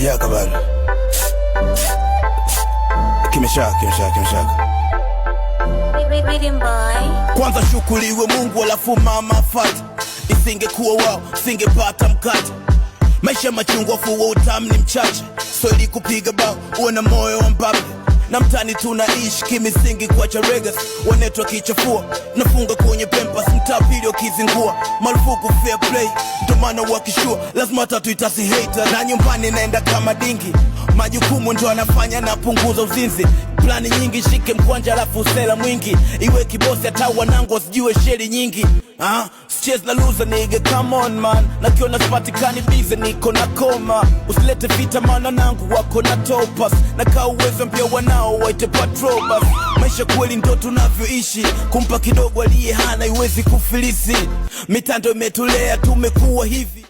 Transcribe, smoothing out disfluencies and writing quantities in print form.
Yaka bado kimeshaka. Kwanza shukuriwe Mungu alafu mama fati. Isingekuwa wao singepata mkate. Maisha machungwa fuwa utamu ni mchache. So ili kupiga bao uwe na moyo wa Mbappe. Na mtani tunaishi kimisingi kwa charegas. Wanetwa kichafua nafunga kwenye pempas. Mtapili wakizingua marufuku fair play. Ndomana wakishua lazima tatu itasi hater. Na nyumbani naenda kama dingi. Majukumu ndo anafanya na punguza uzinzi. Plani nyingi shike mkwanja alafu usela mwingi. Iwe kibosi hata wanangu wasijue sheri nyingi. Chase na loser nigga, come on man. Nakiona sipatikani bize niko na koma. Usilete vita maana nangu wako na topas. Nakaa uwezo mpya wanao waite patrobas. Maisha kweli ndo tunavyoishi. Kumpa kidogo aliye hana iwezi kufilisi. Mitando imetulea tumekuwa hivi.